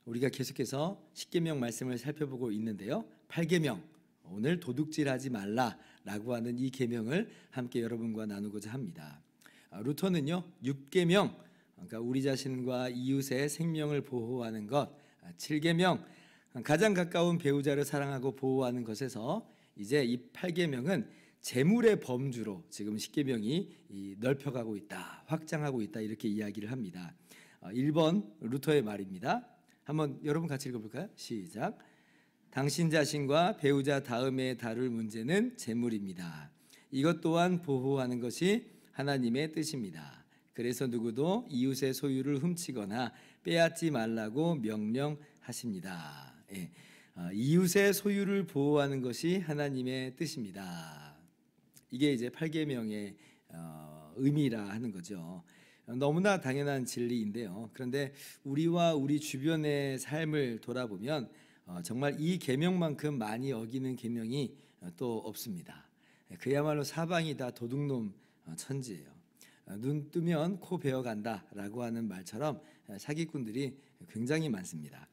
우리가 계속해서 십계명 말씀을 살펴보고 있는데요. 8계명, 오늘 도둑질하지 말라라고 하는 이 계명을 함께 여러분과 나누고자 합니다. 루터는요, 6계명, 그러니까 우리 자신과 이웃의 생명을 보호하는 것, 7계명, 가장 가까운 배우자를 사랑하고 보호하는 것에서 이제 이 8계명은 재물의 범주로 지금 10계명이 넓혀가고 있다, 확장하고 있다, 이렇게 이야기를 합니다. 1번 루터의 말입니다. 한번 여러분 같이 읽어볼까요? 시작. 당신 자신과 배우자 다음에 다룰 문제는 재물입니다. 이것 또한 보호하는 것이 하나님의 뜻입니다. 그래서 누구도 이웃의 소유를 훔치거나 빼앗지 말라고 명령하십니다. 예. 이웃의 소유를 보호하는 것이 하나님의 뜻입니다. 이게 이제 8계명의 의미라 하는 거죠. 너무나 당연한 진리인데요. 그런데 우리와 우리 주변의 삶을 돌아보면 정말 이 계명만큼 많이 어기는 계명이 또 없습니다. 그야말로 사방이 다 도둑놈 천지예요. 눈 뜨면 코 베어간다라고 하는 말처럼 사기꾼들이 굉장히 많습니다.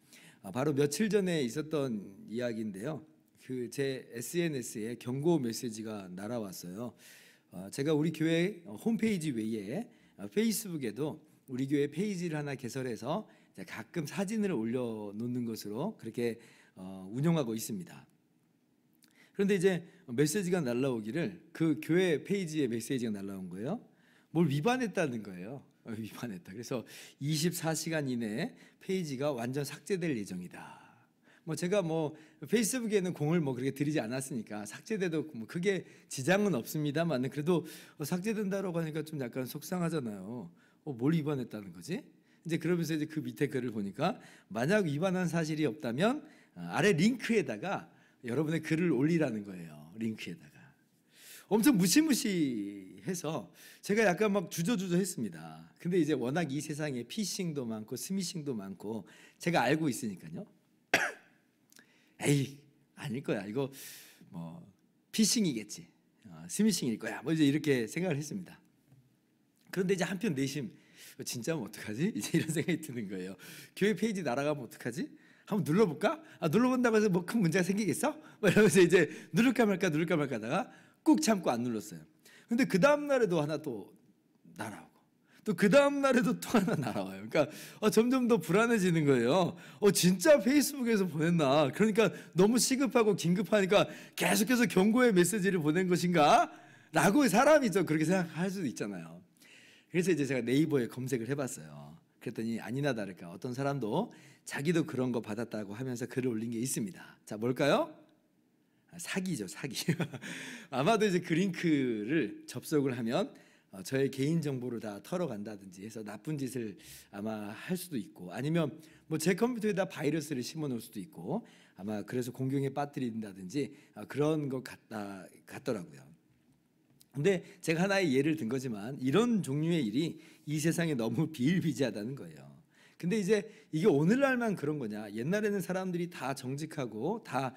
바로 며칠 전에 있었던 이야기인데요. 제 SNS에 경고 메시지가 날아왔어요. 제가 우리 교회 홈페이지 외에 페이스북에도 우리 교회 페이지를 하나 개설해서 가끔 사진을 올려놓는 것으로 그렇게 운영하고 있습니다. 그런데 이제 메시지가 날라오기를 그 교회 페이지에 메시지가 날라온 거예요. 뭘 위반했다는 거예요. 위반했다. 그래서 24시간 이내에 페이지가 완전 삭제될 예정이다. 제가 페이스북에는 공을 그렇게 들이지 않았으니까 삭제돼도 크게 지장은 없습니다만 그래도 삭제된다라고 하니까 좀 약간 속상하잖아요. 뭘 위반했다는 거지? 이제 그러면서 이제 그 밑에 글을 보니까 만약 위반한 사실이 없다면 아래 링크에다가 여러분의 글을 올리라는 거예요. 링크에다가. 엄청 무시무시해서 제가 약간 주저주저했습니다. 근데 이제 워낙 이 세상에 피싱도 많고 스미싱도 많고 제가 알고 있으니까요. 에이, 아닐 거야. 이거 피싱이겠지. 스미싱일 거야. 이제 이렇게 생각을 했습니다. 그런데 이제 한편 내심 진짜면 어떡하지? 이제 이런 생각이 드는 거예요. 교회 페이지 날아가면 어떡하지? 한번 눌러볼까? 눌러본다고 해서 큰 문제가 생기겠어? 이러면서 이제 누를까 말까 하다가 꾹 참고 안 눌렀어요. 근데 그 다음 날에도 하나 또 날아오고 또 그 다음 날에도 또 하나 날아와요. 그러니까 점점 더 불안해지는 거예요. 진짜 페이스북에서 보냈나? 그러니까 너무 시급하고 긴급하니까 계속해서 경고의 메시지를 보낸 것인가? 라고 사람이 좀 그렇게 생각할 수도 있잖아요. 그래서 이제 제가 네이버에 검색을 해봤어요. 그랬더니 아니나 다를까 어떤 사람도 자기도 그런 거 받았다고 하면서 글을 올린 게 있습니다. 자, 뭘까요? 사기죠, 사기. 아마도 이제 그 링크를 접속을 하면 저의 개인 정보를 다 털어간다든지 해서 나쁜 짓을 아마 할 수도 있고, 아니면 제 컴퓨터에다 바이러스를 심어 놓을 수도 있고, 아마 그래서 공경에 빠뜨린다든지 그런 것 같더라고요. 근데 제가 하나의 예를 든 거지만 이런 종류의 일이 이 세상에 너무 비일비재하다는 거예요. 근데 이제 이게 오늘날만 그런 거냐? 옛날에는 사람들이 다 정직하고 다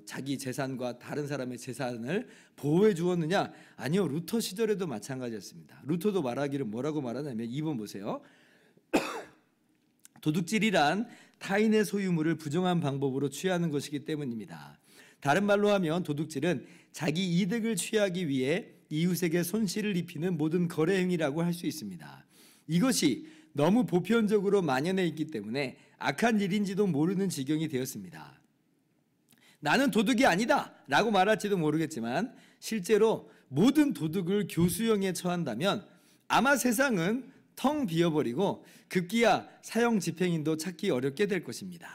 자기 재산과 다른 사람의 재산을 보호해 주었느냐? 아니요, 루터 시절에도 마찬가지였습니다. 루터도 말하기를 뭐라고 말하냐면 2번 보세요. 도둑질이란 타인의 소유물을 부정한 방법으로 취하는 것이기 때문입니다. 다른 말로 하면 도둑질은 자기 이득을 취하기 위해 이웃에게 손실을 입히는 모든 거래 행위라고 할 수 있습니다. 이것이 너무 보편적으로 만연해 있기 때문에 악한 일인지도 모르는 지경이 되었습니다. 나는 도둑이 아니다 라고 말할지도 모르겠지만 실제로 모든 도둑을 교수형에 처한다면 아마 세상은 텅 비어버리고 급기야 사형 집행인도 찾기 어렵게 될 것입니다.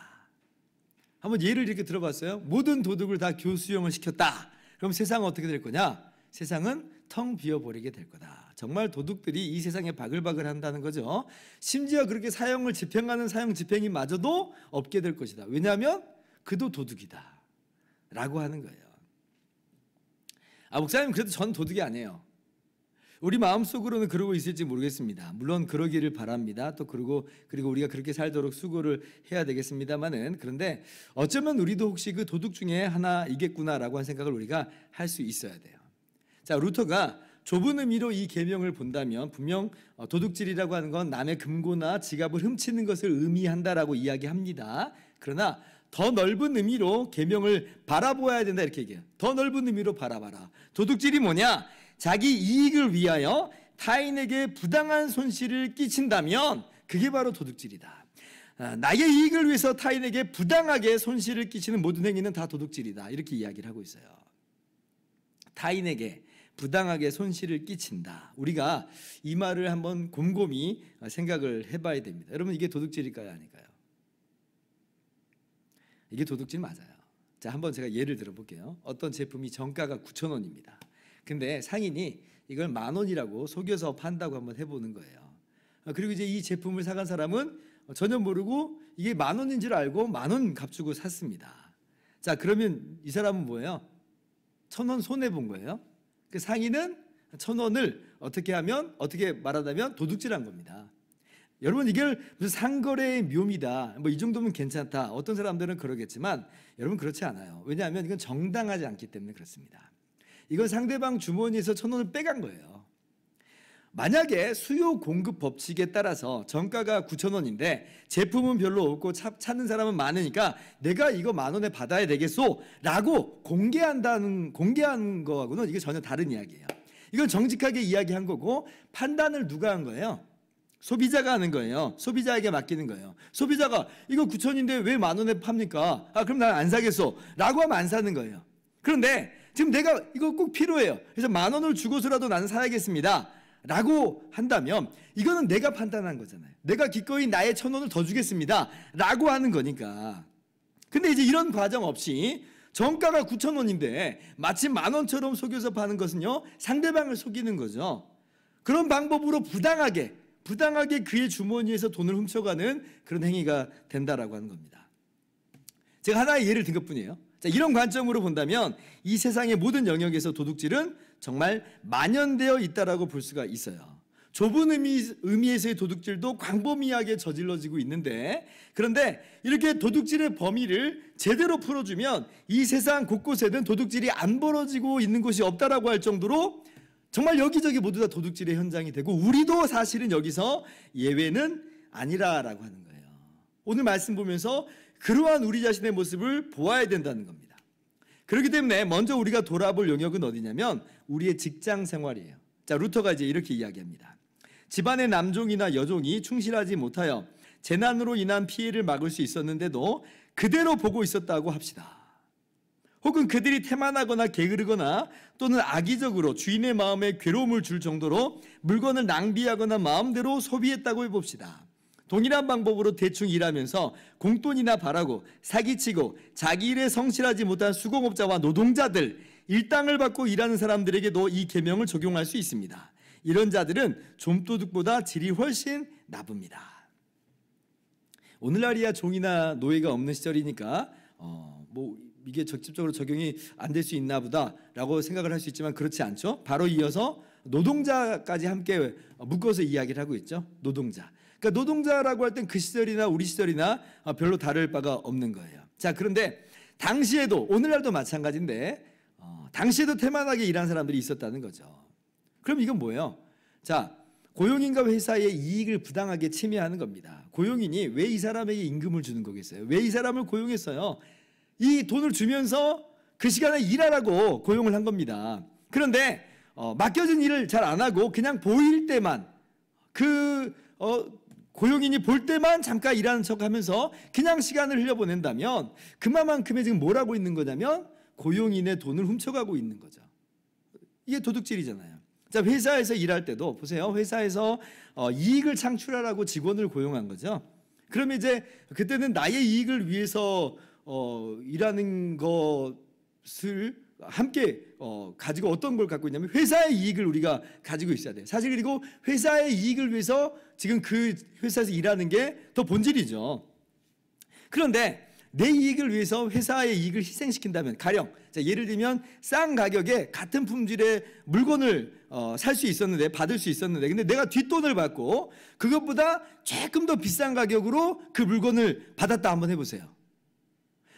한번 예를 이렇게 들어봤어요? 모든 도둑을 다 교수형을 시켰다. 그럼 세상은 어떻게 될 거냐? 세상은 텅 비어버리게 될 거다. 정말 도둑들이 이 세상에 바글바글 한다는 거죠. 심지어 그렇게 사형을 집행하는 사형 집행인마저도 없게 될 것이다. 왜냐하면 그도 도둑이다 라고 하는 거예요. 목사님, 그래도 전 도둑이 아니에요. 우리 마음속으로는 그러고 있을지 모르겠습니다. 물론 그러기를 바랍니다. 또 그리고 우리가 그렇게 살도록 수고를 해야 되겠습니다만은, 그런데 어쩌면 우리도 혹시 그 도둑 중에 하나이겠구나라고 하는 생각을 우리가 할 수 있어야 돼요. 자, 루터가 좁은 의미로 이 계명을 본다면 분명 도둑질이라고 하는 건 남의 금고나 지갑을 훔치는 것을 의미한다라고 이야기합니다. 그러나 더 넓은 의미로 계명을 바라보아야 된다 이렇게 얘기해요. 더 넓은 의미로 바라봐라. 도둑질이 뭐냐? 자기 이익을 위하여 타인에게 부당한 손실을 끼친다면 그게 바로 도둑질이다. 나의 이익을 위해서 타인에게 부당하게 손실을 끼치는 모든 행위는 다 도둑질이다. 이렇게 이야기를 하고 있어요. 타인에게 부당하게 손실을 끼친다. 우리가 이 말을 한번 곰곰이 생각을 해봐야 됩니다. 여러분, 이게 도둑질일까요? 아닐까요? 이게 도둑질 맞아요. 자, 한번 제가 예를 들어볼게요. 어떤 제품이 정가가 9,000원입니다. 근데 상인이 이걸 10,000원이라고 속여서 판다고 한번 해보는 거예요. 그리고 이제 이 제품을 사간 사람은 전혀 모르고 이게 10,000원인 줄 알고 10,000원 값주고 샀습니다. 자, 그러면 이 사람은 뭐예요? 1,000원 손해 본 거예요. 그 상인은 1,000원을 어떻게 말하자면 도둑질한 겁니다. 여러분, 이걸 무슨 상거래의 묘미다, 뭐 이 정도면 괜찮다, 어떤 사람들은 그러겠지만 여러분, 그렇지 않아요. 왜냐하면 이건 정당하지 않기 때문에 그렇습니다. 이건 상대방 주머니에서 1,000원을 빼간 거예요. 만약에 수요 공급 법칙에 따라서 정가가 9,000원인데 제품은 별로 없고 찾는 사람은 많으니까 내가 이거 10,000원에 받아야 되겠소 라고 공개한 거하고는 이게 전혀 다른 이야기예요. 이건 정직하게 이야기한 거고, 판단을 누가 한 거예요? 소비자가 하는 거예요. 소비자에게 맡기는 거예요. 소비자가 이거 9,000원인데 왜 10,000원에 팝니까? 그럼 난 안 사겠소 라고 하면 안 사는 거예요. 그런데 지금 내가 이거 꼭 필요해요. 그래서 10,000원을 주고서라도 나는 사야겠습니다 라고 한다면 이거는 내가 판단한 거잖아요. 내가 기꺼이 나의 1,000원을 더 주겠습니다 라고 하는 거니까. 근데 이제 이런 과정 없이 정가가 9,000원인데 마치 10,000원처럼 속여서 파는 것은요, 상대방을 속이는 거죠. 그런 방법으로 부당하게 그의 주머니에서 돈을 훔쳐가는 그런 행위가 된다라고 하는 겁니다. 제가 하나의 예를 든 것뿐이에요. 자, 이런 관점으로 본다면 이 세상의 모든 영역에서 도둑질은 정말 만연되어 있다라고 볼 수가 있어요. 좁은 의미에서의 도둑질도 광범위하게 저질러지고 있는데, 그런데 이렇게 도둑질의 범위를 제대로 풀어주면 이 세상 곳곳에는 도둑질이 안 벌어지고 있는 곳이 없다라고 할 정도로 정말 여기저기 모두 다 도둑질의 현장이 되고, 우리도 사실은 여기서 예외는 아니라라고 하는 거예요. 오늘 말씀 보면서 그러한 우리 자신의 모습을 보아야 된다는 겁니다. 그렇기 때문에 먼저 우리가 돌아볼 영역은 어디냐면 우리의 직장 생활이에요. 자, 루터가 이제 이렇게 이야기합니다. 집안의 남종이나 여종이 충실하지 못하여 재난으로 인한 피해를 막을 수 있었는데도 그대로 보고 있었다고 합시다. 혹은 그들이 태만하거나 게으르거나 또는 악의적으로 주인의 마음에 괴로움을 줄 정도로 물건을 낭비하거나 마음대로 소비했다고 해봅시다. 동일한 방법으로 대충 일하면서 공돈이나 바라고 사기치고 자기 일에 성실하지 못한 수공업자와 노동자들, 일당을 받고 일하는 사람들에게도 이 계명을 적용할 수 있습니다. 이런 자들은 좀도둑보다 질이 훨씬 나쁩니다. 오늘날이야 종이나 노예가 없는 시절이니까 이게 직접적으로 적용이 안 될 수 있나 보다라고 생각을 할 수 있지만 그렇지 않죠. 바로 이어서 노동자까지 함께 묶어서 이야기를 하고 있죠. 노동자. 그러니까 노동자라고 할 땐 그 시절이나 우리 시절이나 별로 다를 바가 없는 거예요. 자, 그런데 당시에도, 오늘날도 마찬가지인데 당시에도 태만하게 일하는 사람들이 있었다는 거죠. 그럼 이건 뭐예요? 자, 고용인과 회사의 이익을 부당하게 침해하는 겁니다. 고용인이 왜 이 사람에게 임금을 주는 거겠어요? 왜 이 사람을 고용했어요? 이 돈을 주면서 그 시간에 일하라고 고용을 한 겁니다. 그런데 맡겨진 일을 잘 안 하고 그냥 보일 때만, 고용인이 볼 때만 잠깐 일하는 척하면서 그냥 시간을 흘려보낸다면 그만큼의 지금 뭘 하고 있는 거냐면 고용인의 돈을 훔쳐가고 있는 거죠. 이게 도둑질이잖아요. 자, 회사에서 일할 때도 보세요. 회사에서 이익을 창출하라고 직원을 고용한 거죠. 그러면 이제 그때는 나의 이익을 위해서 일하는 것을 함께 가지고 어떤 걸 갖고 있냐면 회사의 이익을 우리가 가지고 있어야 돼요. 사실 그리고 회사의 이익을 위해서 지금 그 회사에서 일하는 게 더 본질이죠. 그런데 내 이익을 위해서 회사의 이익을 희생시킨다면, 가령 예를 들면 싼 가격에 같은 품질의 물건을 살 수 있었는데, 받을 수 있었는데, 근데 내가 뒷돈을 받고 그것보다 조금 더 비싼 가격으로 그 물건을 받았다 한번 해보세요.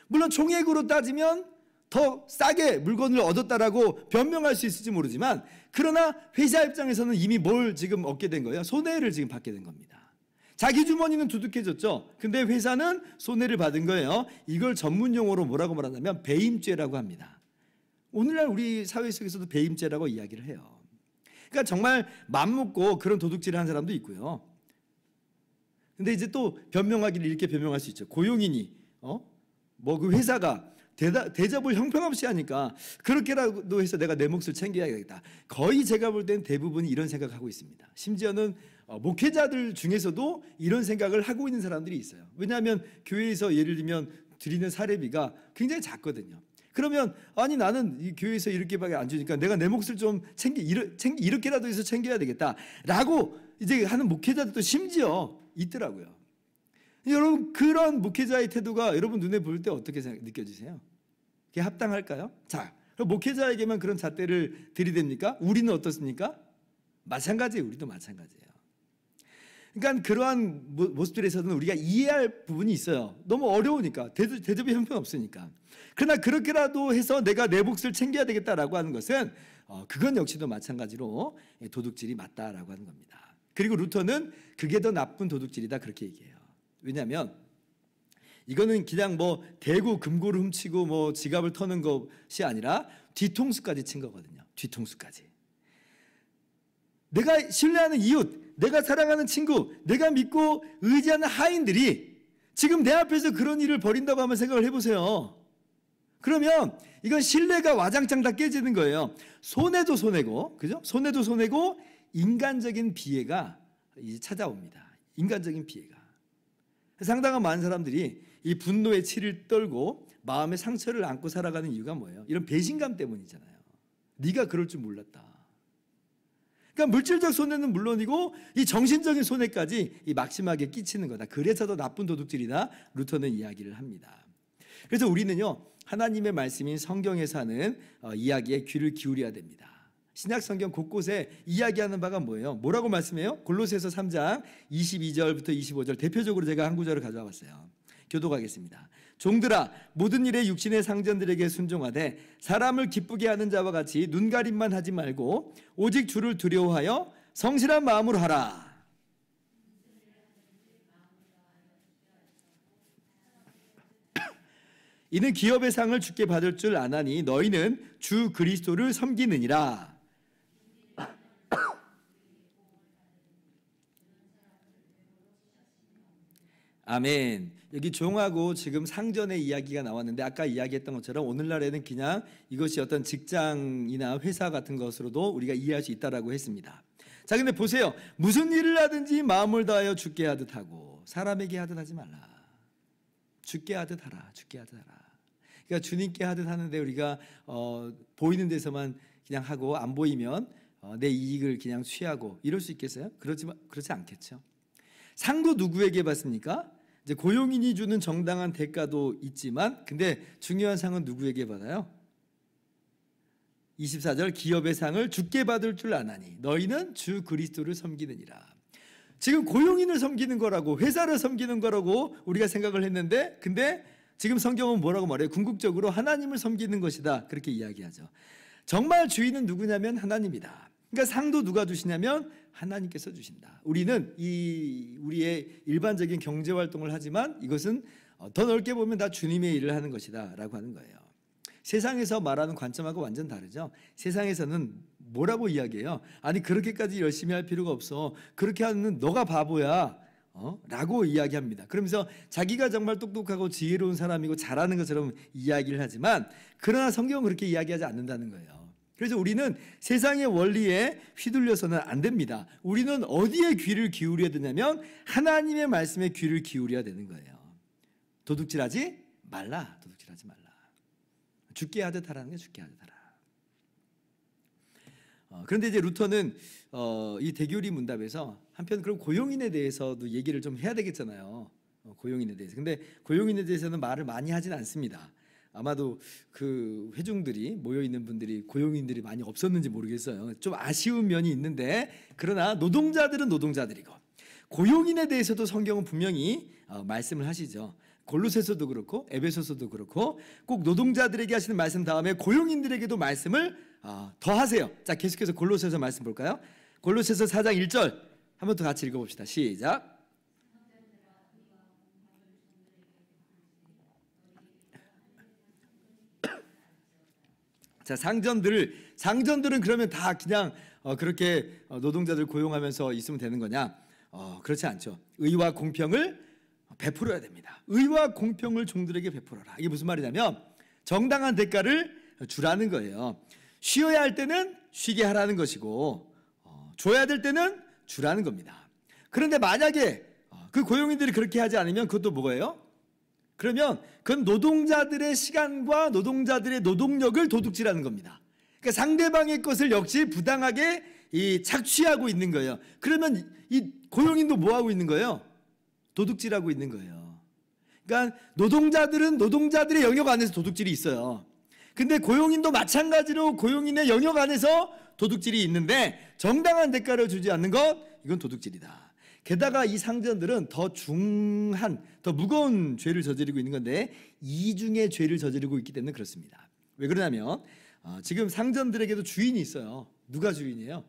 물론 총액으로 따지면 더 싸게 물건을 얻었다라고 변명할 수 있을지 모르지만, 그러나 회사 입장에서는 이미 뭘 지금 얻게 된 거예요? 손해를 지금 받게 된 겁니다. 자기 주머니는 두둑해졌죠. 근데 회사는 손해를 받은 거예요. 이걸 전문 용어로 뭐라고 말하냐면 배임죄라고 합니다. 오늘날 우리 사회 속에서도 배임죄라고 이야기를 해요. 그러니까 정말 맘먹고 그런 도둑질을 한 사람도 있고요. 근데 이제 또 변명하기를 이렇게 변명할 수 있죠. 고용인이 뭐 그 회사가 대접을 형편없이 하니까 그렇게라도 해서 내가 내 몫을 챙겨야겠다. 거의 제가 볼 땐 대부분이 이런 생각하고 있습니다. 심지어는 목회자들 중에서도 이런 생각을 하고 있는 사람들이 있어요. 왜냐하면 교회에서 예를 들면 드리는 사례비가 굉장히 작거든요. 그러면 아니 나는 이 교회에서 이렇게밖에 안 주니까 내가 내 몫을 좀 이렇게라도 해서 챙겨야 되겠다라고 이제 하는 목회자들도 심지어 있더라고요. 여러분, 그런 목회자의 태도가 여러분 눈에 보일 때 어떻게 느껴지세요? 그게 합당할까요? 자, 그럼 목회자에게만 그런 잣대를 들이댑니까? 우리는 어떻습니까? 마찬가지예요. 우리도 마찬가지예요. 그러니까 그러한 모습들에서는 우리가 이해할 부분이 있어요. 너무 어려우니까, 대접이 형편없으니까. 그러나 그렇게라도 해서 내가 내 몫을 챙겨야 되겠다라고 하는 것은 그건 역시도 마찬가지로 도둑질이 맞다라고 하는 겁니다. 그리고 루터는 그게 더 나쁜 도둑질이다 그렇게 얘기해요. 왜냐하면 이거는 그냥 뭐 대구 금고를 훔치고 뭐 지갑을 터는 것이 아니라 뒤통수까지 친 거거든요. 뒤통수까지. 내가 신뢰하는 이웃, 내가 사랑하는 친구, 내가 믿고 의지하는 하인들이 지금 내 앞에서 그런 일을 벌인다고 한번 생각을 해보세요. 그러면 이건 신뢰가 와장창 다 깨지는 거예요. 손해도 손해고, 그죠? 손해도 손해고 인간적인 피해가 이제 찾아옵니다. 인간적인 피해가. 상당한 많은 사람들이 이 분노의 치를 떨고 마음의 상처를 안고 살아가는 이유가 뭐예요? 이런 배신감 때문이잖아요. 네가 그럴 줄 몰랐다. 그러니까 물질적 손해는 물론이고 이 정신적인 손해까지 이 막심하게 끼치는 거다. 그래서 더 나쁜 도둑질이다. 루터는 이야기를 합니다. 그래서 우리는요, 하나님의 말씀인 성경에서 하는 이야기에 귀를 기울여야 됩니다. 신약 성경 곳곳에 이야기하는 바가 뭐예요? 뭐라고 말씀해요? 골로새서 3장 22절부터 25절 대표적으로 제가 한 구절을 가져와 봤어요. 교독하겠습니다. 종들아, 모든 일에 육신의 상전들에게 순종하되 사람을 기쁘게 하는 자와 같이 눈가림만 하지 말고 오직 주를 두려워하여 성실한 마음으로 하라. 이는 기업의 상을 주께 받을 줄 아나니 너희는 주 그리스도를 섬기느니라. 아멘. 여기 종하고 지금 상전의 이야기가 나왔는데 아까 이야기했던 것처럼 오늘날에는 그냥 이것이 어떤 직장이나 회사 같은 것으로도 우리가 이해할 수 있다라고 했습니다. 자, 근데 보세요. 무슨 일을 하든지 마음을 다하여 주께 하듯 하고 사람에게 하듯 하지 말라. 주께 하듯 하라. 주께 하듯 하라. 그러니까 주님께 하듯 하는데 우리가 보이는 데서만 그냥 하고 안 보이면 내 이익을 그냥 취하고 이럴 수 있겠어요? 그렇지 않겠죠. 상도 누구에게 받습니까? 이제 고용인이 주는 정당한 대가도 있지만 근데 중요한 상은 누구에게 받아요? 24절 기업의 상을 주께 받을 줄 아나니 너희는 주 그리스도를 섬기느니라. 지금 고용인을 섬기는 거라고 회사를 섬기는 거라고 우리가 생각을 했는데 근데 지금 성경은 뭐라고 말해요? 궁극적으로 하나님을 섬기는 것이다 그렇게 이야기하죠. 정말 주인은 누구냐면 하나님이다. 그러니까 상도 누가 주시냐면 하나님께서 주신다. 우리는 우리의 일반적인 경제 활동을 하지만 이것은 더 넓게 보면 다 주님의 일을 하는 것이다 라고 하는 거예요. 세상에서 말하는 관점하고 완전 다르죠. 세상에서는 뭐라고 이야기해요? 아니 그렇게까지 열심히 할 필요가 없어. 그렇게 하는 너가 바보야 라고 이야기합니다. 그러면서 자기가 정말 똑똑하고 지혜로운 사람이고 잘하는 것처럼 이야기를 하지만 그러나 성경은 그렇게 이야기하지 않는다는 거예요. 그래서 우리는 세상의 원리에 휘둘려서는 안 됩니다. 우리는 어디에 귀를 기울여야 되냐면 하나님의 말씀에 귀를 기울여야 되는 거예요. 도둑질하지 말라. 도둑질하지 말라. 죽게 하듯 하라는 게 죽게 하듯 하라. 그런데 이제 루터는 이 대교리 문답에서 한편 그럼 고용인에 대해서도 얘기를 좀 해야 되겠잖아요. 고용인에 대해서. 근데 고용인에 대해서는 말을 많이 하진 않습니다. 아마도 그 회중들이 모여 있는 분들이 고용인들이 많이 없었는지 모르겠어요. 좀 아쉬운 면이 있는데 그러나 노동자들은 노동자들이고 고용인에 대해서도 성경은 분명히 말씀을 하시죠. 골로새서도 그렇고 에베소서도 그렇고 꼭 노동자들에게 하시는 말씀 다음에 고용인들에게도 말씀을 더 하세요. 자, 계속해서 골로새서 말씀 볼까요? 골로새서 4장 1절 한번 더 같이 읽어봅시다. 시작. 자, 상전들은 그러면 다 그냥 그렇게 노동자들 고용하면서 있으면 되는 거냐? 그렇지 않죠. 의와 공평을 베풀어야 됩니다. 의와 공평을 종들에게 베풀어라. 이게 무슨 말이냐면 정당한 대가를 주라는 거예요. 쉬어야 할 때는 쉬게 하라는 것이고 줘야 될 때는 주라는 겁니다. 그런데 만약에 그 고용인들이 그렇게 하지 않으면 그것도 뭐예요? 그러면 그건 노동자들의 시간과 노동자들의 노동력을 도둑질하는 겁니다. 그러니까 상대방의 것을 역시 부당하게 착취하고 있는 거예요. 그러면 이 고용인도 뭐 하고 있는 거예요? 도둑질하고 있는 거예요. 그러니까 노동자들은 노동자들의 영역 안에서 도둑질이 있어요. 근데 고용인도 마찬가지로 고용인의 영역 안에서 도둑질이 있는데 정당한 대가를 주지 않는 것, 이건 도둑질이다. 게다가 이 상전들은 더 무거운 죄를 저지르고 있는 건데 이중의 죄를 저지르고 있기 때문에 그렇습니다. 왜 그러냐면 지금 상전들에게도 주인이 있어요. 누가 주인이에요?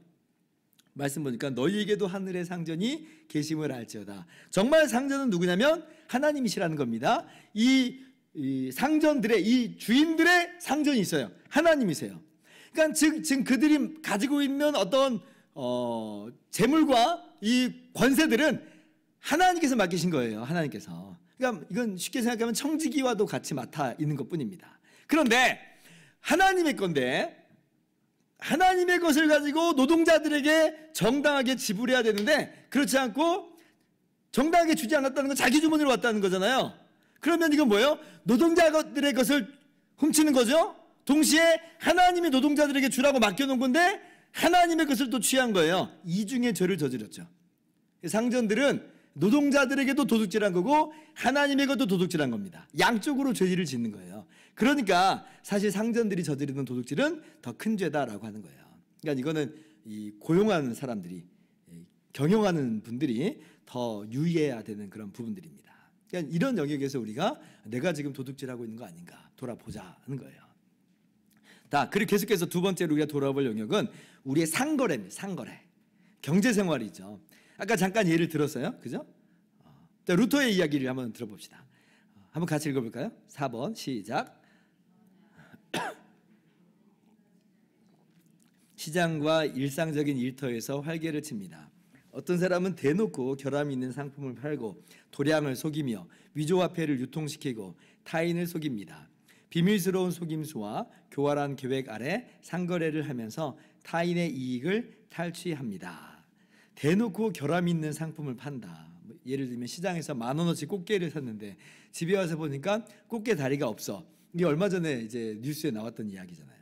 말씀 보니까 너희에게도 하늘의 상전이 계심을 알지어다. 정말 상전은 누구냐면 하나님이시라는 겁니다. 이 상전들의, 이 주인들의 상전이 있어요. 하나님이세요. 그러니까 지금 그들이 가지고 있는 어떤 재물과 이 권세들은 하나님께서 맡기신 거예요. 하나님께서. 그러니까 이건 쉽게 생각하면 청지기와도 같이 맡아 있는 것뿐입니다. 그런데 하나님의 건데 하나님의 것을 가지고 노동자들에게 정당하게 지불해야 되는데 그렇지 않고 정당하게 주지 않았다는 건 자기 주머니로 왔다는 거잖아요. 그러면 이건 뭐예요? 노동자들의 것을 훔치는 거죠. 동시에 하나님이 노동자들에게 주라고 맡겨놓은 건데 하나님의 것을 또 취한 거예요. 이중의 죄를 저질렀죠. 상전들은 노동자들에게도 도둑질한 거고 하나님의 것도 도둑질한 겁니다. 양쪽으로 죄를 짓는 거예요. 그러니까 사실 상전들이 저지르는 도둑질은 더 큰 죄다라고 하는 거예요. 그러니까 이거는 이 고용하는 사람들이, 경영하는 분들이 더 유의해야 되는 그런 부분들입니다. 그러니까 이런 영역에서 우리가 내가 지금 도둑질하고 있는 거 아닌가 돌아보자는 거예요. 자, 그리고 계속해서 두 번째로 우리가 돌아볼 영역은 우리의 상거래입니다. 상거래. 경제생활이죠. 아까 잠깐 예를 들었어요. 그죠? 자, 루터의 이야기를 한번 들어봅시다. 한번 같이 읽어볼까요? 4번 시작. 시장과 일상적인 일터에서 활개를 칩니다. 어떤 사람은 대놓고 결함이 있는 상품을 팔고 도량을 속이며 위조화폐를 유통시키고 타인을 속입니다. 비밀스러운 속임수와 교활한 계획 아래 상거래를 하면서 타인의 이익을 탈취합니다. 대놓고 결함 있는 상품을 판다. 예를 들면 시장에서 10,000원어치 꽃게를 샀는데 집에 와서 보니까 꽃게 다리가 없어. 이게 얼마 전에 이제 뉴스에 나왔던 이야기잖아요.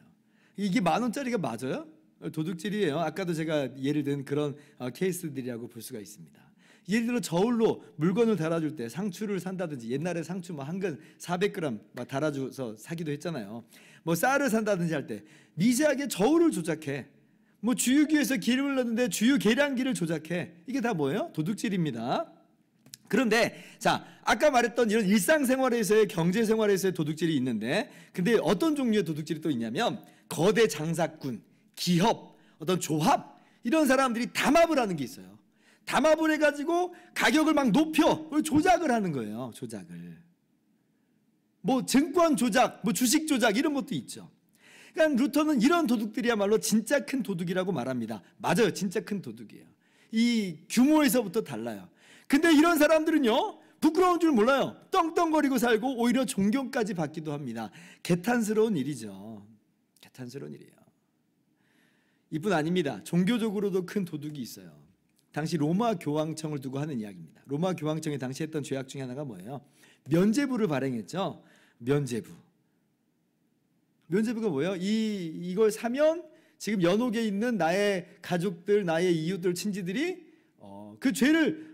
이게 10,000원짜리가 맞아요? 도둑질이에요. 아까도 제가 예를 든 그런 케이스들이라고 볼 수가 있습니다. 예를 들어 저울로 물건을 달아줄 때 상추를 산다든지, 옛날에 상추 한 근 400g 막 달아줘서 사기도 했잖아요. 뭐 쌀을 산다든지 할 때 미세하게 저울을 조작해. 뭐 주유기에서 기름을 넣는데 주유 계량기를 조작해. 이게 다 뭐예요? 도둑질입니다. 그런데 자, 아까 말했던 이런 일상생활에서의 경제생활에서의 도둑질이 있는데, 근데 어떤 종류의 도둑질이 또 있냐면 거대 장사꾼, 기업, 어떤 조합, 이런 사람들이 담합을 하는 게 있어요. 담합을 해가지고 가격을 막 높여 조작을 하는 거예요. 조작을. 뭐 증권 조작, 뭐 주식 조작 이런 것도 있죠. 그러니까 루터는 이런 도둑들이야말로 진짜 큰 도둑이라고 말합니다. 맞아요. 진짜 큰 도둑이에요. 이 규모에서부터 달라요. 근데 이런 사람들은요, 부끄러운 줄 몰라요. 떵떵거리고 살고 오히려 존경까지 받기도 합니다. 개탄스러운 일이죠. 개탄스러운 일이에요. 이뿐 아닙니다. 종교적으로도 큰 도둑이 있어요. 당시 로마 교황청을 두고 하는 이야기입니다. 로마 교황청이 당시 했던 죄악 중에 하나가 뭐예요? 면죄부를 발행했죠. 면죄부. 면죄부가 뭐예요? 이걸 사면 지금 연옥에 있는 나의 가족들, 나의 이웃들, 친지들이 그 죄를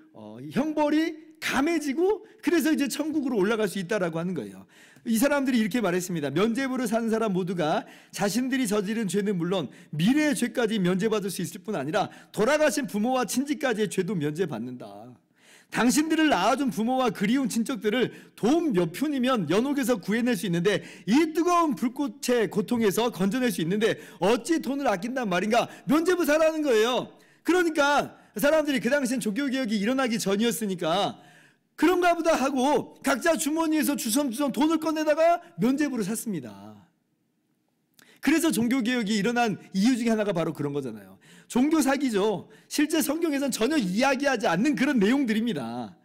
형벌이 감해지고 그래서 이제 천국으로 올라갈 수 있다라고 하는 거예요. 이 사람들이 이렇게 말했습니다. 면죄부를 사는 사람 모두가 자신들이 저지른 죄는 물론 미래의 죄까지 면죄받을 수 있을 뿐 아니라 돌아가신 부모와 친지까지의 죄도 면죄받는다. 당신들을 낳아준 부모와 그리운 친척들을 돈 몇 푼이면 연옥에서 구해낼 수 있는데 이 뜨거운 불꽃의 고통에서 건져낼 수 있는데 어찌 돈을 아낀단 말인가? 면죄부 사라는 거예요. 그러니까 사람들이 그 당시엔 종교개혁이 일어나기 전이었으니까 그런가 보다 하고 각자 주머니에서 주섬주섬 돈을 꺼내다가 면죄부를 샀습니다. 그래서 종교개혁이 일어난 이유 중에 하나가 바로 그런 거잖아요. 종교 사기죠. 실제 성경에서는 전혀 이야기하지 않는 그런 내용들입니다.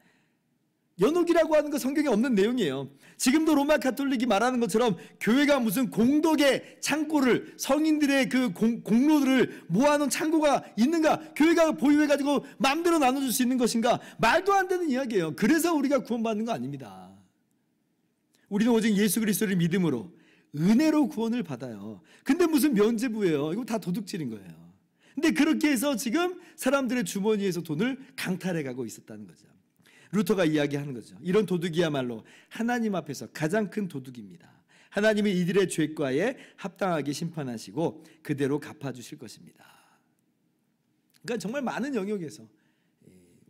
연옥이라고 하는 거 성경에 없는 내용이에요. 지금도 로마 가톨릭이 말하는 것처럼 교회가 무슨 공덕의 창고를, 성인들의 그 공로들을 모아놓은 창고가 있는가? 교회가 보유해가지고 마음대로 나눠줄 수 있는 것인가? 말도 안 되는 이야기예요. 그래서 우리가 구원받는 거 아닙니다. 우리는 오직 예수 그리스도를 믿음으로 은혜로 구원을 받아요. 근데 무슨 면죄부예요? 이거 다 도둑질인 거예요. 근데 그렇게 해서 지금 사람들의 주머니에서 돈을 강탈해가고 있었다는 거죠. 루터가 이야기하는 거죠. 이런 도둑이야말로 하나님 앞에서 가장 큰 도둑입니다. 하나님은 이들의 죄과에 합당하게 심판하시고 그대로 갚아주실 것입니다. 그러니까 정말 많은 영역에서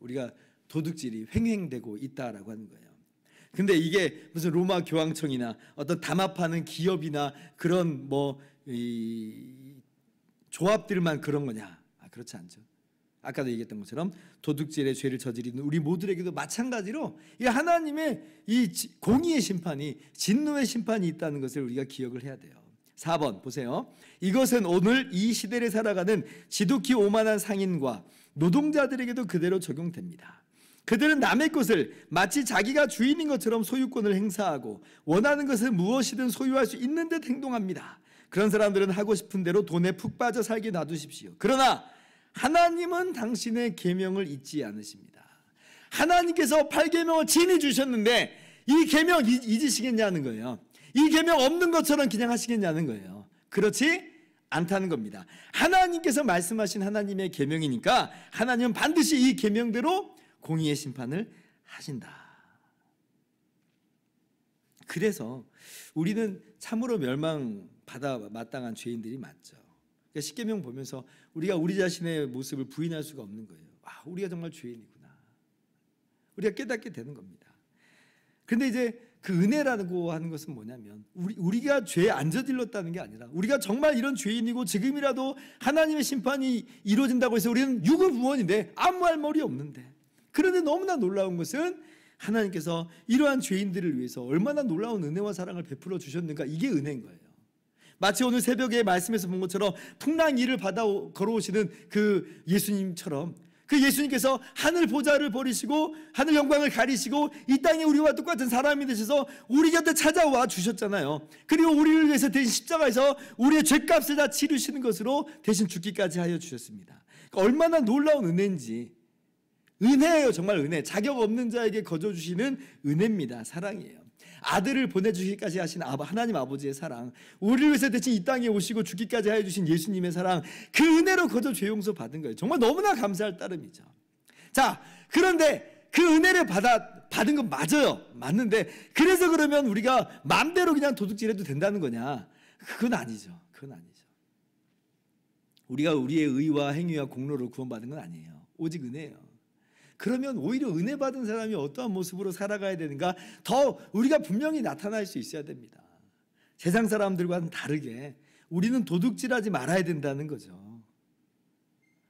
우리가 도둑질이 횡행되고 있다라고 하는 거예요. 근데 이게 무슨 로마 교황청이나 어떤 담합하는 기업이나 그런 조합들만 그런 거냐? 그렇지 않죠. 아까도 얘기했던 것처럼 도둑질의 죄를 저지르는 우리 모두에게도 마찬가지로 이 하나님의 이 공의의 심판이, 진노의 심판이 있다는 것을 우리가 기억을 해야 돼요. 4번 보세요. 이것은 오늘 이 시대를 살아가는 지독히 오만한 상인과 노동자들에게도 그대로 적용됩니다. 그들은 남의 것을 마치 자기가 주인인 것처럼 소유권을 행사하고 원하는 것을 무엇이든 소유할 수 있는 듯 행동합니다. 그런 사람들은 하고 싶은 대로 돈에 푹 빠져 살게 놔두십시오. 그러나 하나님은 당신의 계명을 잊지 않으십니다. 하나님께서 8계명을 친히 주셨는데 이 계명 잊으시겠냐는 거예요. 이 계명 없는 것처럼 그냥 하시겠냐는 거예요. 그렇지 않다는 겁니다. 하나님께서 말씀하신 하나님의 계명이니까 하나님은 반드시 이 계명대로 공의의 심판을 하신다. 그래서 우리는 참으로 멸망받아 마땅한 죄인들이 맞죠. 그러니까 십계명 보면서 우리가 우리 자신의 모습을 부인할 수가 없는 거예요. 우리가 정말 죄인이구나. 우리가 깨닫게 되는 겁니다. 그런데 이제 그 은혜라고 하는 것은 뭐냐면 우리가 죄에 안 저질렀다는 게 아니라 우리가 정말 이런 죄인이고 지금이라도 하나님의 심판이 이루어진다고 해서 우리는 유구무원인데 아무 할 말이 없는데, 그런데 너무나 놀라운 것은 하나님께서 이러한 죄인들을 위해서 얼마나 놀라운 은혜와 사랑을 베풀어 주셨는가, 이게 은혜인 거예요. 마치 오늘 새벽에 말씀에서 본 것처럼 풍랑 위를 받아 걸어오시는 그 예수님처럼 그 예수님께서 하늘 보좌를 버리시고 하늘 영광을 가리시고 이 땅에 우리와 똑같은 사람이 되셔서 우리 곁에 찾아와 주셨잖아요. 그리고 우리를 위해서 대신 십자가에서 우리의 죄값을 다 치르시는 것으로 대신 죽기까지 하여 주셨습니다. 그러니까 얼마나 놀라운 은혜인지. 은혜예요. 정말 은혜. 자격 없는 자에게 거저주시는 은혜입니다. 사랑이에요. 아들을 보내주기까지 하신 하나님 아버지의 사랑, 우리를 위해서 대신 이 땅에 오시고 죽기까지 하여 주신 예수님의 사랑, 그 은혜로 거저 죄 용서 받은 거예요. 정말 너무나 감사할 따름이죠. 자, 그런데 그 은혜를 받은 건 맞아요. 맞는데 그래서 그러면 우리가 마음대로 그냥 도둑질해도 된다는 거냐? 그건 아니죠. 그건 아니죠. 우리가 우리의 의와 행위와 공로로 구원받은 건 아니에요. 오직 은혜예요. 그러면 오히려 은혜 받은 사람이 어떠한 모습으로 살아가야 되는가 더 우리가 분명히 나타날 수 있어야 됩니다. 세상 사람들과는 다르게 우리는 도둑질하지 말아야 된다는 거죠.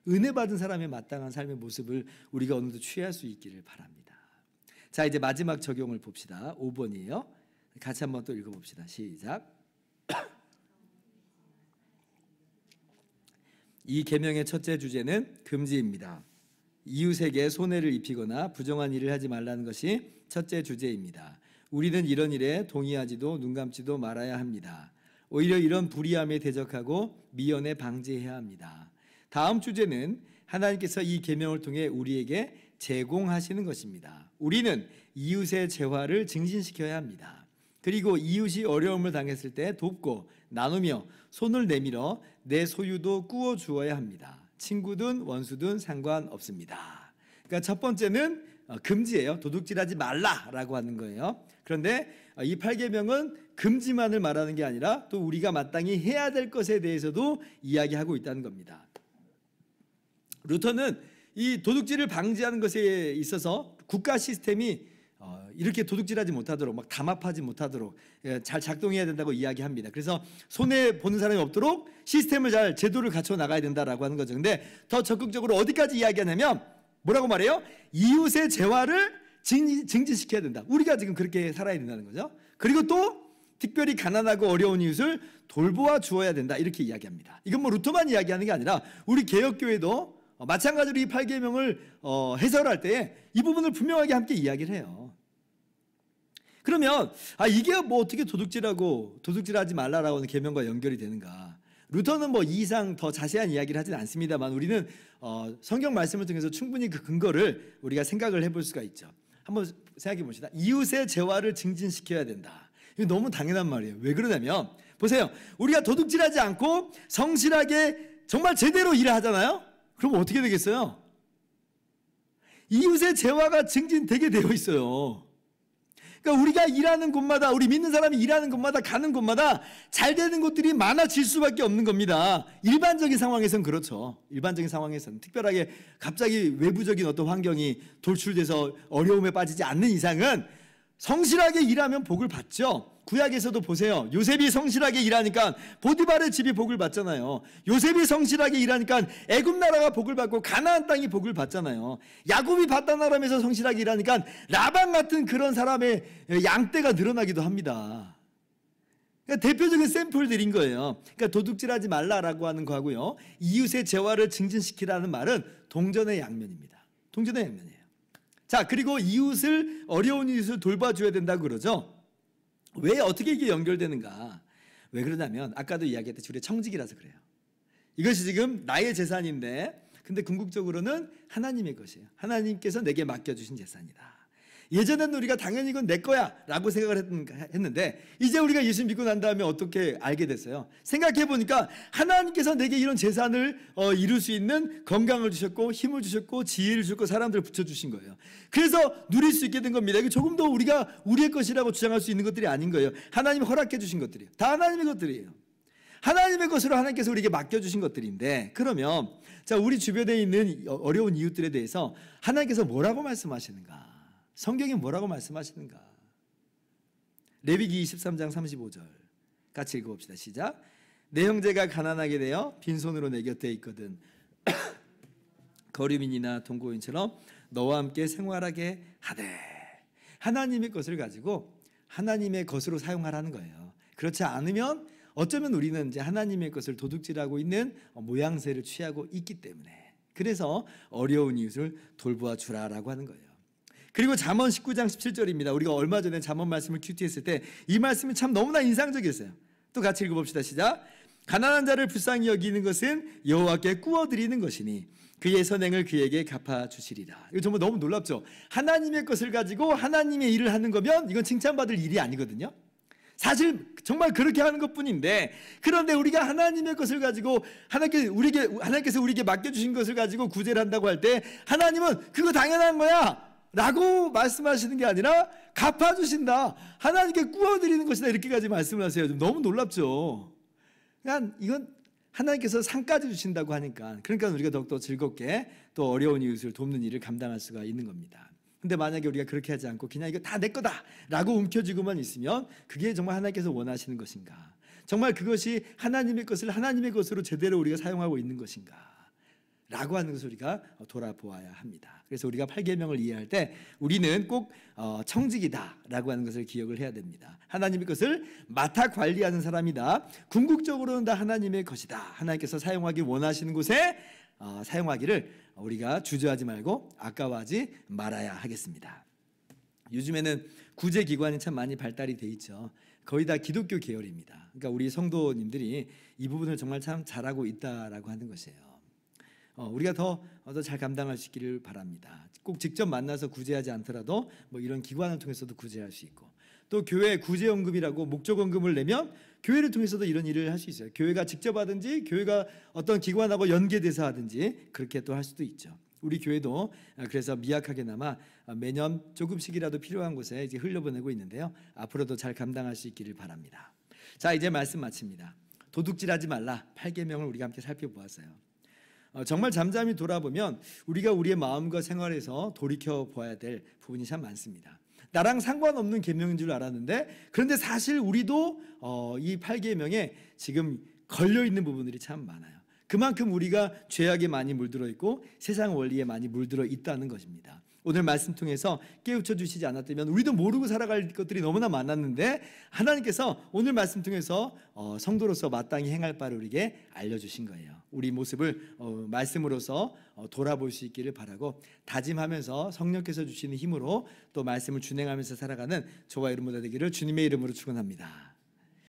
은혜 받은 사람의 마땅한 삶의 모습을 우리가 어느덧 취할 수 있기를 바랍니다. 자, 이제 마지막 적용을 봅시다. 5번이에요. 같이 한번 또 읽어봅시다. 시작. 이 계명의 첫째 주제는 금지입니다. 이웃에게 손해를 입히거나 부정한 일을 하지 말라는 것이 첫째 주제입니다. 우리는 이런 일에 동의하지도 눈 감지도 말아야 합니다. 오히려 이런 불의함에 대적하고 미연에 방지해야 합니다. 다음 주제는 하나님께서 이 계명을 통해 우리에게 제공하시는 것입니다. 우리는 이웃의 재화를 증진시켜야 합니다. 그리고 이웃이 어려움을 당했을 때 돕고 나누며 손을 내밀어 내 소유도 꾸어 주어야 합니다. 친구든 원수든 상관없습니다. 그러니까 첫 번째는 금지예요. 도둑질하지 말라라고 하는 거예요. 그런데 이 8계명은 금지만을 말하는 게 아니라 또 우리가 마땅히 해야 될 것에 대해서도 이야기하고 있다는 겁니다. 루터는 이 도둑질을 방지하는 것에 있어서 국가 시스템이 이렇게 도둑질하지 못하도록 막 담합하지 못하도록 잘 작동해야 된다고 이야기합니다. 그래서 손해 보는 사람이 없도록 시스템을 잘 제도를 갖춰 나가야 된다라고 하는 거죠. 근데 더 적극적으로 어디까지 이야기하냐면 뭐라고 말해요? 이웃의 재화를 증진시켜야 된다. 우리가 지금 그렇게 살아야 된다는 거죠. 그리고 또 특별히 가난하고 어려운 이웃을 돌보아 주어야 된다. 이렇게 이야기합니다. 이건 뭐 루터만 이야기하는 게 아니라 우리 개혁교회도 마찬가지로 이 8계명을 해설할 때 이 부분을 분명하게 함께 이야기를 해요. 그러면 이게 뭐 어떻게 도둑질하지 말라라고 하는 계명과 연결이 되는가? 루터는 뭐 이 이상 더 자세한 이야기를 하진 않습니다만 우리는 성경 말씀을 통해서 충분히 그 근거를 우리가 생각을 해볼 수가 있죠. 한번 생각해 봅시다. 이웃의 재화를 증진시켜야 된다. 이거 너무 당연한 말이에요. 왜 그러냐면 보세요. 우리가 도둑질하지 않고 성실하게 정말 제대로 일을 하잖아요. 그럼 어떻게 되겠어요? 이웃의 재화가 증진되게 되어 있어요. 그러니까 우리가 일하는 곳마다, 우리 믿는 사람이 일하는 곳마다, 가는 곳마다 잘 되는 곳들이 많아질 수밖에 없는 겁니다. 일반적인 상황에서는 그렇죠. 일반적인 상황에서는 특별하게 갑자기 외부적인 어떤 환경이 돌출돼서 어려움에 빠지지 않는 이상은 성실하게 일하면 복을 받죠. 구약에서도 보세요. 요셉이 성실하게 일하니까 보디발의 집이 복을 받잖아요. 요셉이 성실하게 일하니까 애굽 나라가 복을 받고 가나안 땅이 복을 받잖아요. 야곱이 바단 아람에서 성실하게 일하니까 라반 같은 그런 사람의 양떼가 늘어나기도 합니다. 그러니까 대표적인 샘플들인 거예요. 그러니까 도둑질하지 말라라고 하는 거하고요, 이웃의 재화를 증진시키라는 말은 동전의 양면입니다. 동전의 양면이에요. 자, 그리고 어려운 이웃을 돌봐줘야 된다고 그러죠. 왜 어떻게 이게 연결되는가? 왜 그러냐면 아까도 이야기했듯이 우리가 청직이라서 그래요. 이것이 지금 나의 재산인데 근데 궁극적으로는 하나님의 것이에요. 하나님께서 내게 맡겨주신 재산이다. 예전에는 우리가 당연히 이건 내 거야 라고 생각을 했는데 이제 우리가 예수 믿고 난 다음에 어떻게 알게 됐어요? 생각해 보니까 하나님께서 내게 이런 재산을 이룰 수 있는 건강을 주셨고 힘을 주셨고 지혜를 주셨고 사람들을 붙여주신 거예요. 그래서 누릴 수 있게 된 겁니다. 이거 조금 더 우리가 우리의 것이라고 주장할 수 있는 것들이 아닌 거예요. 하나님이 허락해 주신 것들이에요. 다 하나님의 것들이에요. 하나님의 것으로 하나님께서 우리에게 맡겨주신 것들인데, 그러면 자, 우리 주변에 있는 어려운 이웃들에 대해서 하나님께서 뭐라고 말씀하시는가? 성경이 뭐라고 말씀하시는가? 레위기 23장 35절 같이 읽어봅시다. 시작. 내 형제가 가난하게 되어 빈손으로 내 곁에 있거든 거류민이나 동고인처럼 너와 함께 생활하게 하되. 하나님의 것을 가지고 하나님의 것으로 사용하라는 거예요. 그렇지 않으면 어쩌면 우리는 이제 하나님의 것을 도둑질하고 있는 모양새를 취하고 있기 때문에, 그래서 어려운 이웃을 돌보아 주라라고 하는 거예요. 그리고 잠언 19장 17절입니다. 우리가 얼마 전에 잠언 말씀을 큐티했을 때 이 말씀이 참 너무나 인상적이었어요. 또 같이 읽어봅시다. 시작. 가난한 자를 불쌍히 여기는 것은 여호와께 꾸어드리는 것이니 그의 선행을 그에게 갚아주시리라. 이거 정말 너무 놀랍죠. 하나님의 것을 가지고 하나님의 일을 하는 거면 이건 칭찬받을 일이 아니거든요. 사실 정말 그렇게 하는 것뿐인데, 그런데 우리가 하나님의 것을 가지고 하나님께서 우리에게 맡겨주신 것을 가지고 구제를 한다고 할 때 하나님은 그거 당연한 거야 라고 말씀하시는 게 아니라 갚아주신다, 하나님께 꾸어드리는 것이다, 이렇게까지 말씀을 하세요. 좀 너무 놀랍죠. 그러니까 이건 하나님께서 상까지 주신다고 하니까, 그러니까 우리가 더욱더 즐겁게 또 어려운 이웃을 돕는 일을 감당할 수가 있는 겁니다. 근데 만약에 우리가 그렇게 하지 않고 그냥 이거 다 내 거다 라고 움켜쥐고만 있으면 그게 정말 하나님께서 원하시는 것인가? 정말 그것이 하나님의 것을 하나님의 것으로 제대로 우리가 사용하고 있는 것인가? 라고 하는 것을 우리가 돌아보아야 합니다. 그래서 우리가 8계명을 이해할 때 우리는 꼭 청직이다라고 하는 것을 기억을 해야 됩니다. 하나님의 것을 맡아 관리하는 사람이다. 궁극적으로는 다 하나님의 것이다. 하나님께서 사용하기 원하시는 곳에 사용하기를 우리가 주저하지 말고 아까워하지 말아야 하겠습니다. 요즘에는 구제기관이 참 많이 발달이 돼 있죠. 거의 다 기독교 계열입니다. 그러니까 우리 성도님들이 이 부분을 정말 참 잘하고 있다라고 하는 것이에요. 우리가 더 잘 감당할 수 있기를 바랍니다. 꼭 직접 만나서 구제하지 않더라도 뭐 이런 기관을 통해서도 구제할 수 있고, 또 교회 구제연금이라고 목적원금을 내면 교회를 통해서도 이런 일을 할 수 있어요. 교회가 직접 하든지 교회가 어떤 기관하고 연계돼서 하든지 그렇게 또 할 수도 있죠. 우리 교회도 그래서 미약하게나마 매년 조금씩이라도 필요한 곳에 이제 흘려보내고 있는데요. 앞으로도 잘 감당할 수 있기를 바랍니다. 자, 이제 말씀 마칩니다. 도둑질하지 말라 8계명을 우리가 함께 살펴보았어요. 정말 잠잠히 돌아보면 우리가 우리의 마음과 생활에서 돌이켜 보아야 될 부분이 참 많습니다. 나랑 상관없는 계명인 줄 알았는데 그런데 사실 우리도 이 8계명에 지금 걸려 있는 부분들이 참 많아요. 그만큼 우리가 죄악에 많이 물들어 있고 세상 원리에 많이 물들어 있다는 것입니다. 오늘 말씀 통해서 깨우쳐 주시지 않았다면 우리도 모르고 살아갈 것들이 너무나 많았는데 하나님께서 오늘 말씀 통해서 성도로서 마땅히 행할 바를 우리에게 알려주신 거예요. 우리 모습을 말씀으로서 돌아볼 수 있기를 바라고 다짐하면서 성령께서 주시는 힘으로 또 말씀을 준행하면서 살아가는 저와 여러분 모두 되기를 주님의 이름으로 축원합니다.